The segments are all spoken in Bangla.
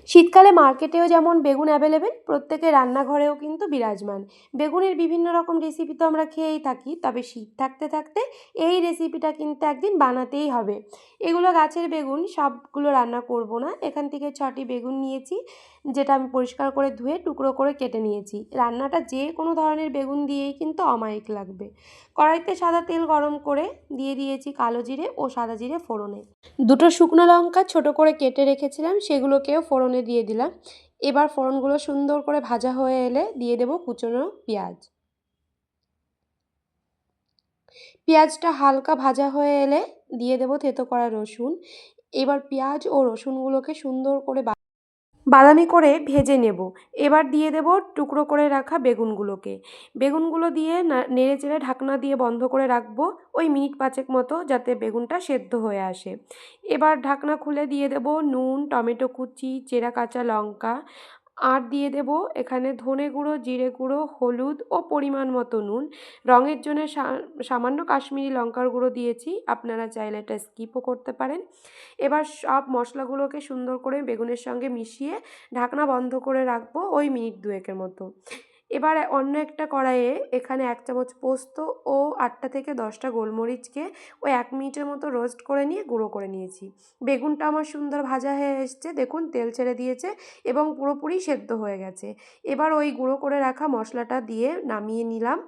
শীতকালে মার্কেটেও যেমন বেগুন অ্যাভেলেবেল, প্রত্যেকের রান্নাঘরেও কিন্তু বিরাজমান। বেগুনের বিভিন্ন রকম রেসিপি তো আমরা খেয়েই থাকি, তবে শীত থাকতে থাকতে এই রেসিপিটা কিন্তু একদিন বানাতেই হবে। এগুলো গাছের বেগুন, সবগুলো রান্না করব না। এখান থেকে 6টি বেগুন নিয়েছি, যেটা আমি পরিষ্কার করে ধুয়ে টুকরো করে কেটে নিয়েছি। রান্নাটা যে কোনো ধরনের বেগুন দিয়েই কিন্তু অমায়িক লাগবে। কড়াইতে সাদা তেল গরম করে দিয়ে দিয়েছি কালো জিরে ও সাদা জিরে ফোড়নে। দুটো শুকনো লঙ্কা ছোট করে কেটে রেখেছিলাম, সেগুলোকেও ফোড়নে দিয়ে দিলাম। এবার ফোড়নগুলো সুন্দর করে ভাজা হয়ে এলে দিয়ে দেব কুচনো পেঁয়াজ। পেঁয়াজটা হালকা ভাজা হয়ে এলে দিয়ে দেব থেতো করা রসুন। এবার পেঁয়াজ ও রসুনগুলোকে সুন্দর করে বাদামি করে ভেজে নেব। এবার দিয়ে দেব টুকরো করে রাখা বেগুনগুলোকে। বেগুনগুলো দিয়ে নেড়েচেড়ে ঢাকনা দিয়ে বন্ধ করে রাখবো ওই মিনিট 5 মতো, যাতে বেগুনটা সেদ্ধ হয়ে আসে। এবার ঢাকনা খুলে দিয়ে দেব নুন, টমেটো কুচি, চেরা কাঁচা লঙ্কা, আর দিয়ে দেব এখানে ধনে গুঁড়ো, জিরে গুঁড়ো, হলুদ ও পরিমাণ মতো নুন। রঙের জন্য সামান্য কাশ্মীরি লঙ্কার গুঁড়ো দিয়েছি, আপনারা চাইলে এটা স্কিপও করতে পারেন। এবার সব মশলাগুলোকে সুন্দর করে বেগুনের সঙ্গে মিশিয়ে ঢাকনা বন্ধ করে রাখবো ওই মিনিট 2 মতো। এবার অন্য একটা কড়াইয়ে এখানে 1 চামচ পোস্ত ও 8টা থেকে 10টা গোলমরিচকে ওই 1 মিনিটের মতো রোস্ট করে নিয়ে গুঁড়ো করে নিয়েছি। বেগুনটা আমার সুন্দর ভাজা হয়ে এসছে, দেখুন তেল ছেড়ে দিয়েছে এবং পুরোপুরি সেদ্ধ হয়ে গেছে। এবার ওই গুঁড়ো করে রাখা মশলাটা দিয়ে নামিয়ে নিলাম।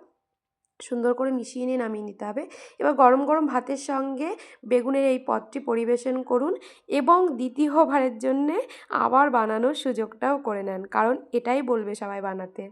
সুন্দর করে মিশিয়ে নিয়ে নামিয়ে নিতে হবে। এবার গরম গরম ভাতের সঙ্গে বেগুনের এই পদটি পরিবেশন করুন এবং দ্বিতীয়বারের জন্যে আবার বানানোর সুযোগটাও করে নেন, কারণ এটাই বলবে সবাই বানাতে।